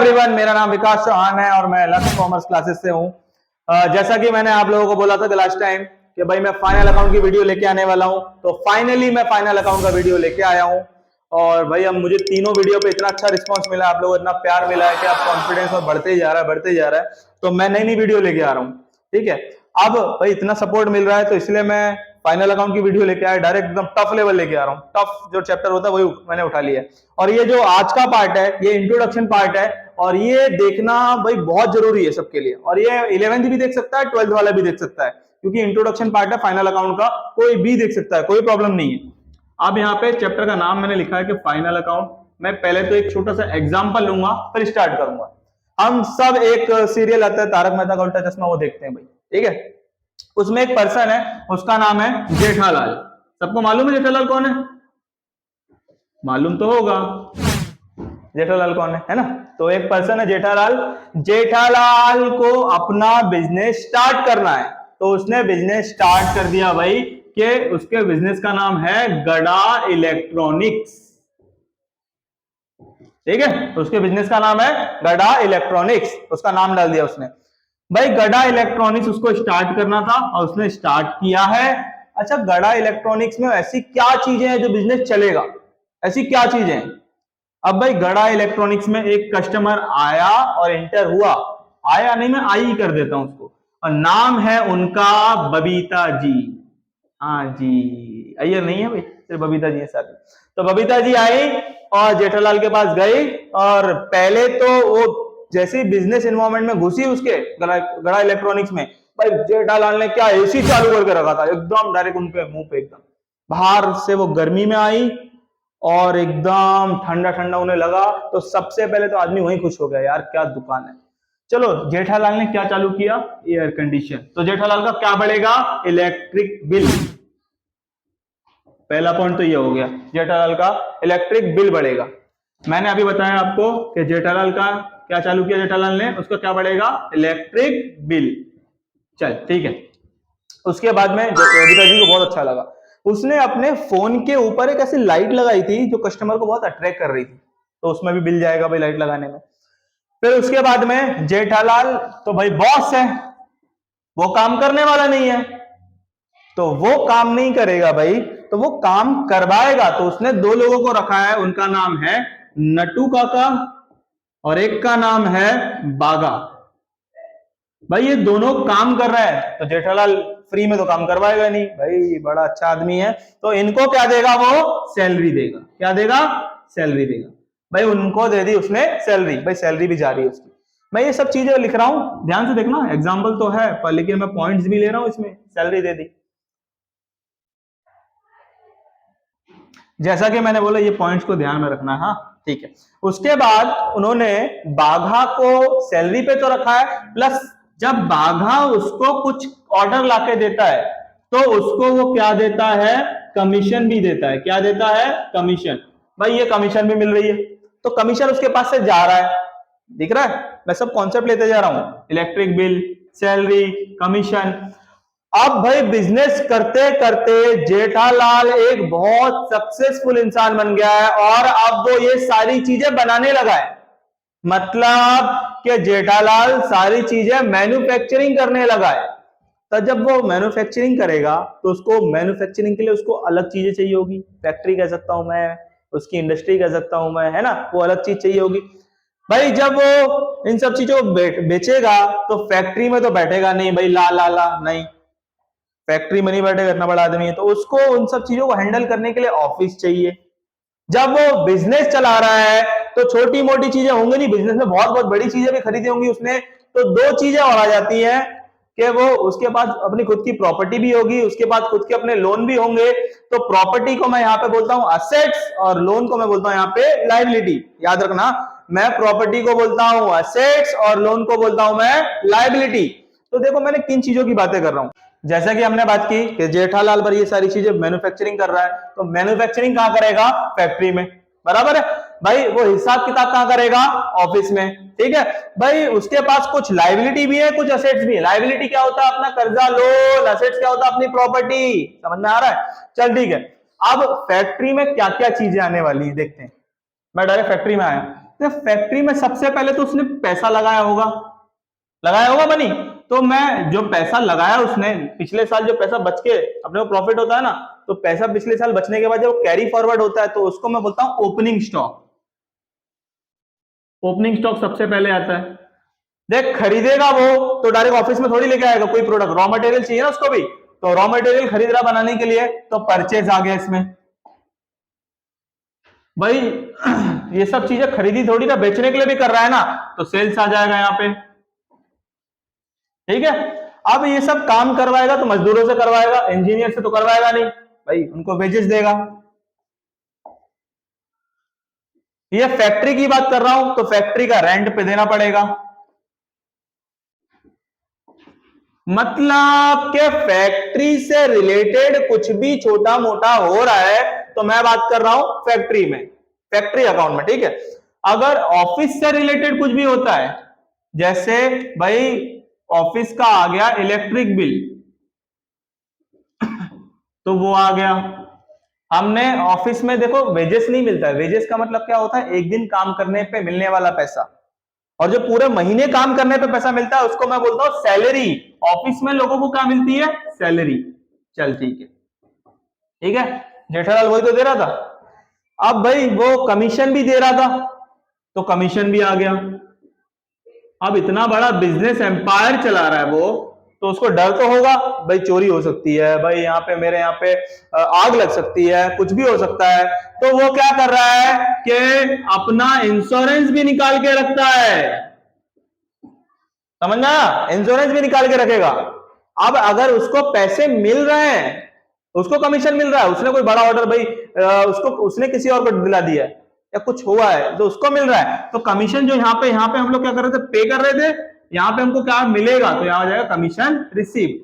Everyone, मेरा नाम विकास चौहान है और मैं लक्ष्य कॉमर्स क्लासेस से हूँ। जैसा कि मैंने आप लोगों को बोला था कि लास्ट टाइम कि भाई मैं फाइनल अकाउंट की वीडियो लेके आने वाला हूँ, तो फाइनली मैं फाइनल अकाउंट का वीडियो लेके आया हूँ। और भाई अब मुझे तीनों वीडियो पे इतना अच्छा रिस्पांस मिला, आप लोगों को इतना प्यार मिला है कि आप कॉन्फिडेंस और बढ़ते ही जा रहा है, बढ़ते जा रहा है। तो मैं नई नई वीडियो लेके आ रहा हूँ, ठीक है। अब भाई इतना सपोर्ट मिल रहा है तो इसलिए मैं फाइनल अकाउंट की वीडियो लेके आया, डायरेक्ट एकदम टफ लेवल लेके आ रहा हूँ। टफ जो चैप्टर होता है वही मैंने उठा लिया है। और ये जो आज का पार्ट है ये इंट्रोडक्शन पार्ट है, और ये देखना भाई बहुत जरूरी है सबके लिए। और ये 11th भी देख सकता है, 12th वाला भी देख सकता है, क्योंकि इंट्रोडक्शन पार्ट है फाइनल अकाउंट का, कोई भी देख सकता है, कोई प्रॉब्लम नहीं है। अब यहाँ पे चैप्टर का नाम मैंने लिखा है कि फाइनल अकाउंट। मैं पहले तो एक छोटा सा एग्जाम्पल लूंगा फिर स्टार्ट करूंगा। हम सब एक सीरियल आता है तारक मेहता का उल्टा चश्मा, वो देखते हैं भाई, ठीक है। उसमें एक पर्सन है, उसका नाम है जेठालाल। सबको मालूम है जेठालाल कौन है? मालूम तो होगा जेठालाल कौन है ना। तो एक पर्सन है जेठालाल। जेठालाल को अपना बिजनेस स्टार्ट करना है, तो उसने बिजनेस स्टार्ट कर दिया भाई कि उसके बिजनेस का नाम है गड़ा इलेक्ट्रॉनिक्स, ठीक है। तो उसके बिजनेस का नाम है गड़ा इलेक्ट्रॉनिक्स, उसका नाम डाल दिया उसने। भाई गड़ा इलेक्ट्रॉनिक्स उसको स्टार्ट करना था और उसने स्टार्ट किया है। अच्छा, गड़ा इलेक्ट्रॉनिक्स में ऐसी क्या चीजें हैं जो बिजनेस चलेगा, ऐसी क्या चीजें हैं? अब भाई गड़ा इलेक्ट्रॉनिक्स में एक कस्टमर आया और एंटर हुआ, आया नहीं, मैं आई ही कर देता हूं उसको, और नाम है उनका बबीता जी। हाँ जी, अय्यर नहीं है भाई, सिर्फ बबीता जी है साथ में। तो बबीता जी आई और जेठालाल के पास गई, और पहले तो वो जैसे ही बिजनेस एनवायरनमेंट में घुसी उसके गड़ा इलेक्ट्रॉनिक्स में, भाई जेठालाल ने क्या एसी चालू करके रखा था एकदम डायरेक्ट उनपे मुंह पे, एकदम बाहर से वो गर्मी में आई और एकदम ठंडा ठंडा उन्हें लगा। तो सबसे पहले तो आदमी वहीं खुश हो गया, यार क्या दुकान है। चलो, जेठालाल ने क्या चालू किया? Air condition. तो जेठालाल का क्या बढ़ेगा? Electric bill. पहला पॉइंट तो ये हो गया, जेठालाल का इलेक्ट्रिक बिल बढ़ेगा। मैंने अभी बताया आपको कि जेठालाल का क्या चालू किया, जेठालाल ने, उसका क्या बढ़ेगा? Electric bill. चल ठीक है। उसके बाद में बबीता जी को बहुत अच्छा लगा, उसने अपने फोन के ऊपर एक ऐसी लाइट लगाई थी जो कस्टमर को बहुत अट्रैक्ट कर रही थी, तो उसमें भी बिल जाएगा भाई लाइट लगाने में। फिर उसके बाद में जेठालाल तो भाई बॉस है, वो काम करने वाला नहीं है, तो वो काम नहीं करेगा भाई, तो वो काम करवाएगा। तो उसने दो लोगों को रखा है, उनका नाम है नटू काका और एक का नाम है बागा। भाई ये दोनों काम कर रहे हैं, तो जेठालाल फ्री में तो काम करवाएगा नहीं, भाई बड़ा अच्छा आदमी है, तो इनको क्या देगा? वो सैलरी देगा। क्या देगा? सैलरी देगा। भाई उनको दे दी उसने सैलरी, भाई सैलरी भी जा रही है उसकी। मैं ये सब चीजें लिख रहा हूं, ध्यान से देखना, एग्जाम्पल तो है पर लेकिन मैं पॉइंट्स भी ले रहा हूं इसमें। सैलरी दे दी, जैसा कि मैंने बोला, ये पॉइंट्स को ध्यान में रखना। हाँ ठीक है। उसके बाद उन्होंने बाघा को सैलरी पे तो रखा है, प्लस जब बाघा उसको कुछ ऑर्डर लाके देता है तो उसको वो क्या देता है? कमीशन भी देता है। क्या देता है? कमीशन। भाई ये कमीशन भी मिल रही है, तो कमीशन उसके पास से जा रहा है, दिख रहा है? मैं सब कॉन्सेप्ट लेते जा रहा हूं, इलेक्ट्रिक बिल, सैलरी, कमीशन। अब भाई बिजनेस करते करते जेठालाल एक बहुत सक्सेसफुल इंसान बन गया है, और अब वो ये सारी चीजें बनाने लगा है। मतलब कि जेठालाल सारी चीजें मैन्युफैक्चरिंग करने लगा है। तो जब वो मैन्युफैक्चरिंग करेगा तो उसको मैन्युफैक्चरिंग के लिए उसको अलग चीजें चाहिए होगी, फैक्ट्री कह सकता हूं मैं, उसकी इंडस्ट्री कह सकता हूं मैं, है ना, वो अलग चीज चाहिए होगी। भाई जब वो इन सब चीजों को बेचेगा तो फैक्ट्री में तो बैठेगा नहीं भाई, ला ला ला नहीं, फैक्ट्री में नहीं बैठेगा, इतना बड़ा आदमी है, तो उसको उन सब चीजों को हैंडल करने के लिए ऑफिस चाहिए। जब वो बिजनेस चला रहा है तो छोटी मोटी चीजें होंगी नहीं, बिजनेस में बहुत बहुत बड़ी चीजें भी खरीदी होंगी उसने। तो दो चीजें और आ जाती हैं कि वो उसके पास अपनी खुद की प्रॉपर्टी भी होगी, उसके पास खुद के अपने लोन भी होंगे। तो प्रॉपर्टी को मैं यहाँ पे बोलता हूं असेट्स, और लोन को मैं बोलता हूं यहाँ पे लाइबिलिटी। याद रखना, मैं प्रॉपर्टी को बोलता हूं असेट्स और लोन को बोलता हूं मैं लाइबिलिटी। तो देखो मैंने किन चीजों की बातें कर रहा हूं। जैसा कि हमने बात की कि जेठालाल पर ये सारी चीजें मैन्युफैक्चरिंग कर रहा है, तो मैन्युफैक्चरिंग कहां करेगा? फैक्ट्री में, बराबर है भाई। वो हिसाब किताब कहां करेगा? ऑफिस में, ठीक है भाई। उसके पास कुछ लाइबिलिटी भी है, कुछ असेट्स भी है। लाइबिलिटी क्या होता है? अपना कर्जा लोन। असेट्स क्या होता है? अपनी प्रॉपर्टी। समझ में आ रहा है? चल ठीक है। अब फैक्ट्री में क्या क्या चीजें आने वाली है देखते हैं। मैं डायरेक्ट फैक्ट्री में आया, तो फैक्ट्री में सबसे पहले तो उसने पैसा लगाया होगा बनी। तो मैं जो पैसा लगाया उसने पिछले साल, जो पैसा बच के अपने को प्रॉफिट होता है ना, तो पैसा पिछले साल बचने के बाद जब कैरी फॉरवर्ड होता है तो उसको मैं बोलता हूं ओपनिंग स्टॉक। ओपनिंग स्टॉक सबसे पहले आता है। देख, खरीदेगा वो तो डायरेक्ट ऑफिस में थोड़ी लेके आएगा कोई प्रोडक्ट, रॉ मटेरियल चाहिए ना उसको भी, तो रॉ मटेरियल खरीद रहा बनाने के लिए, तो परचेज आ गया इसमें। भाई ये सब चीजें खरीदी थोड़ी ना, बेचने के लिए भी कर रहा है ना, तो सेल्स आ जाएगा यहां पे। ठीक है, अब ये सब काम करवाएगा तो मजदूरों से करवाएगा, इंजीनियर से तो करवाएगा नहीं भाई, उनको वेजेस देगा। ये फैक्ट्री की बात कर रहा हूं तो फैक्ट्री का रेंट पे देना पड़ेगा। मतलब कि फैक्ट्री से रिलेटेड कुछ भी छोटा मोटा हो रहा है तो मैं बात कर रहा हूं फैक्ट्री में, फैक्ट्री अकाउंट में। ठीक है, अगर ऑफिस से रिलेटेड कुछ भी होता है, जैसे भाई ऑफिस का आ गया इलेक्ट्रिक बिल तो वो आ गया। हमने ऑफिस में देखो वेजेस नहीं मिलता है, वेजेस का मतलब क्या होता है, एक दिन काम करने पे मिलने वाला पैसा, और जो पूरे महीने काम करने पे पैसा मिलता है उसको मैं बोलता हूं सैलरी। ऑफिस में लोगों को क्या मिलती है, सैलरी। चल ठीक है, ठीक है, जेठालाल वही तो दे रहा था। अब भाई वो कमीशन भी दे रहा था तो कमीशन भी आ गया। अब इतना बड़ा बिजनेस एम्पायर चला रहा है वो, तो उसको डर तो होगा भाई चोरी हो सकती है, भाई यहाँ पे मेरे यहाँ पे आग लग सकती है, कुछ भी हो सकता है। तो वो क्या कर रहा है कि अपना इंश्योरेंस भी निकाल के रखता है, समझना, इंश्योरेंस भी निकाल के रखेगा। अब अगर उसको पैसे मिल रहे हैं, उसको कमीशन मिल रहा है, उसने कोई बड़ा ऑर्डर भाई उसने किसी और को दिला दिया है या कुछ हुआ है तो उसको मिल रहा है, तो कमीशन जो यहाँ पे हम लोग क्या कर रहे थे, पे कर रहे थे, यहां पे हमको क्या मिलेगा, तो यहां आ जाएगा कमीशन रिसीव।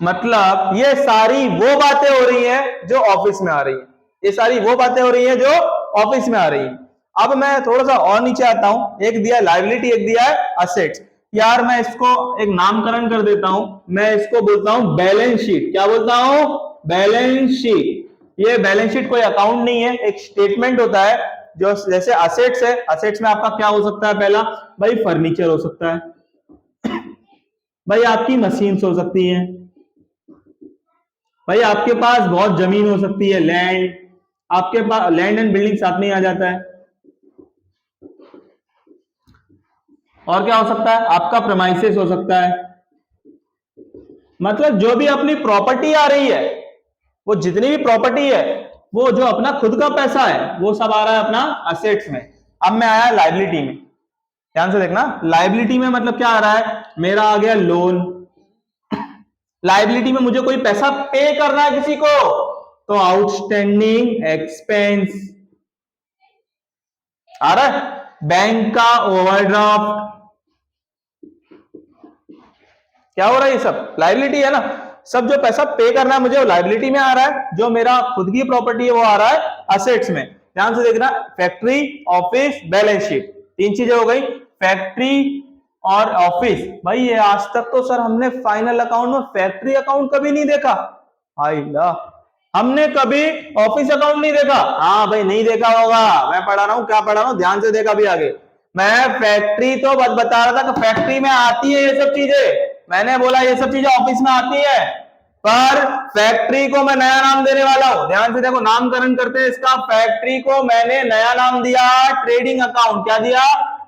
मतलब ये सारी वो बातें हो रही हैं जो ऑफिस में आ रही है, ये सारी वो बातें हो रही हैं जो ऑफिस में आ रही है। अब मैं थोड़ा सा और नीचे आता हूं, एक दिया लाइबिलिटी, एक दिया है असेट्स। यार मैं इसको एक नामकरण कर देता हूं, मैं इसको बोलता हूं बैलेंस शीट। क्या बोलता हूं, बैलेंस शीट। ये बैलेंस शीट कोई अकाउंट नहीं है, एक स्टेटमेंट होता है। जो जैसे असेट्स है, असेट्स में आपका क्या हो सकता है, पहला भाई फर्नीचर हो सकता है, भाई आपकी मशीन्स हो सकती हैं, भाई आपके पास बहुत जमीन हो सकती है, लैंड, आपके पास लैंड एंड बिल्डिंग साथ में आ जाता है। और क्या हो सकता है, आपका प्रेमाइसेस हो सकता है। मतलब जो भी अपनी प्रॉपर्टी आ रही है, वो जितनी भी प्रॉपर्टी है, वो जो अपना खुद का पैसा है, वो सब आ रहा है अपना असेट्स में। अब मैं आया लाइबिलिटी में, ध्यान से देखना, लाइबिलिटी में मतलब क्या आ रहा है, मेरा आ गया लोन। लाइबिलिटी में मुझे कोई पैसा पे करना है किसी को, तो आउटस्टैंडिंग एक्सपेंस आ रहा है। बैंक का ओवरड्राफ्ट, क्या हो रहा है, ये सब लाइबिलिटी है ना। सब जो पैसा पे करना है मुझे वो लाइबिलिटी में आ रहा है, जो मेरा खुद की प्रॉपर्टी है वो आ रहा है असेट्स में। ध्यान से देखना, फैक्ट्री, ऑफिस, बैलेंस शीट, तीन चीजें हो गई, फैक्ट्री और ऑफिस। भाई ये आज तक तो सर हमने फाइनल अकाउंट में फैक्ट्री अकाउंट कभी नहीं देखा, हाय ला, हमने कभी ऑफिस अकाउंट नहीं देखा। हाँ भाई नहीं देखा होगा, मैं पढ़ा रहा हूँ, क्या पढ़ा रहा हूँ, ध्यान से देखा भी आगे। मैं फैक्ट्री तो बस बता रहा था कि फैक्ट्री में आती है ये सब चीजें, मैंने बोला ये सब चीजें ऑफिस में आती है, पर फैक्ट्री को मैं नया नाम देने वाला हूं। ध्यान से देखो, नामकरण करते हैं इसका। फैक्ट्री को मैंने नया नाम दिया ट्रेडिंग अकाउंट। क्या दिया,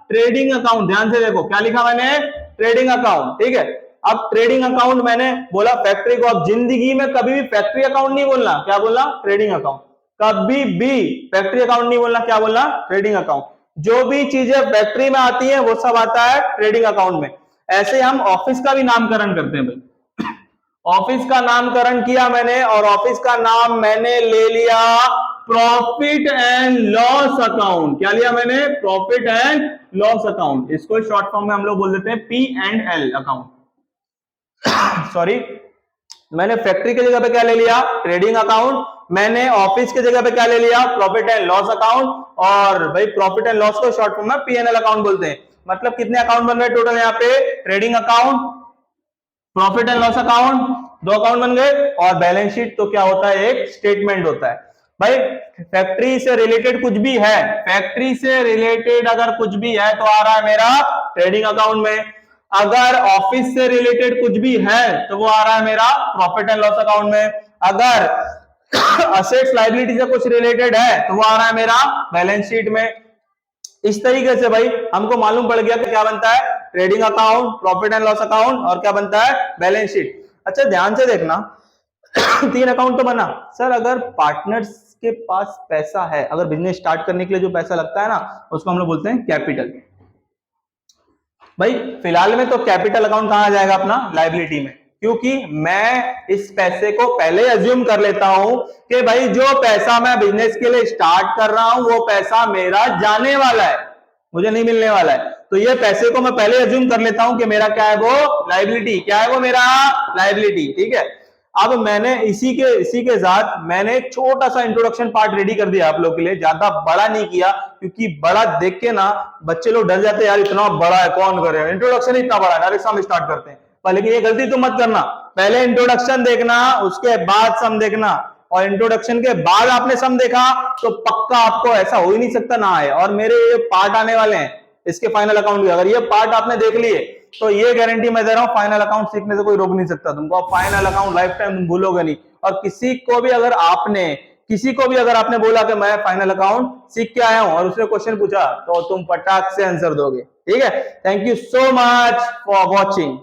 ट्रेडिंग अकाउंट। ध्यान से देखो क्या लिखा मैंने, ट्रेडिंग अकाउंट। ठीक है, अब ट्रेडिंग अकाउंट मैंने बोला फैक्ट्री को, अब जिंदगी में कभी भी फैक्ट्री अकाउंट नहीं बोलना, क्या बोलना, ट्रेडिंग अकाउंट। कभी भी फैक्ट्री अकाउंट नहीं बोलना, क्या बोलना, ट्रेडिंग अकाउंट। जो भी चीजें फैक्ट्री में आती है वो सब आता है ट्रेडिंग अकाउंट में। ऐसे हम ऑफिस का भी नामकरण करते हैं भाई। ऑफिस का नामकरण किया मैंने, और ऑफिस का नाम मैंने ले लिया प्रॉफिट एंड लॉस अकाउंट। क्या लिया मैंने, प्रॉफिट एंड लॉस अकाउंट। इसको शॉर्ट फॉर्म में हम लोग बोल देते हैं P&L अकाउंट। सॉरी, मैंने फैक्ट्री की जगह पे क्या ले लिया, ट्रेडिंग अकाउंट। मैंने ऑफिस की जगह पे क्या ले लिया, प्रॉफिट एंड लॉस अकाउंट। और भाई प्रॉफिट एंड लॉस को शॉर्ट फॉर्म में P&L अकाउंट बोलते हैं। मतलब कितने अकाउंट बन रहे टोटल यहाँ पे, trading account, profit and loss account, दो अकाउंट बन गए। और बैलेंस शीट तो क्या होता है, एक स्टेटमेंट होता है। भाई फैक्ट्री से रिलेटेड कुछ भी है, फैक्ट्री से रिलेटेड अगर कुछ भी है तो आ रहा है मेरा ट्रेडिंग अकाउंट में। अगर ऑफिस से रिलेटेड कुछ भी है तो वो आ रहा है मेरा प्रॉफिट एंड लॉस अकाउंट में। अगर असेट्स लायबिलिटी से कुछ रिलेटेड है तो वो आ रहा है मेरा बैलेंस शीट में। इस तरीके से भाई हमको मालूम पड़ गया कि क्या बनता है trading account, profit and loss account और क्या बनता है बैलेंस शीट। अच्छा ध्यान से देखना तीन अकाउंट तो बना। सर अगर पार्टनर्स के पास पैसा है, अगर बिजनेस स्टार्ट करने के लिए जो पैसा लगता है ना उसको हम लोग बोलते हैं कैपिटल। भाई फिलहाल में तो कैपिटल अकाउंट कहां आ जाएगा अपना लायबिलिटी में, क्योंकि मैं इस पैसे को पहले अज्यूम कर लेता हूं कि भाई जो पैसा मैं बिजनेस के लिए स्टार्ट कर रहा हूं वो पैसा मेरा जाने वाला है, मुझे नहीं मिलने वाला है। तो ये पैसे को मैं पहले अज्यूम कर लेता हूं कि मेरा क्या है वो लायबिलिटी, क्या है वो मेरा लायबिलिटी। ठीक है, अब मैंने इसी के साथ मैंने एक छोटा सा इंट्रोडक्शन पार्ट रेडी कर दिया आप लोग के लिए, ज्यादा बड़ा नहीं किया क्योंकि बड़ा देख के ना बच्चे लोग डर जाते हैं, यार इतना बड़ा है कौन करेगा, इंट्रोडक्शन इतना बड़ा है डायरेक्ट सम स्टार्ट करते हैं। पर लेकिन ये गलती तो मत करना, पहले इंट्रोडक्शन देखना उसके बाद सम देखना, और इंट्रोडक्शन के बाद आपने सम देखा तो पक्का आपको ऐसा हो ही नहीं सकता ना आए। और मेरे ये पार्ट आने वाले हैं इसके फाइनल अकाउंट के, अगर ये पार्ट आपने देख लिए तो ये गारंटी मैं दे रहा हूं फाइनल अकाउंट सीखने से कोई रोक नहीं सकता तुमको। फाइनल अकाउंट लाइफ टाइम तुम भूलोगे नहीं। और किसी को भी अगर आपने बोला कि मैं फाइनल अकाउंट सीख के आया हूं और उसने क्वेश्चन पूछा तो तुम पटाख से आंसर दोगे। ठीक है, thank you so much for watching.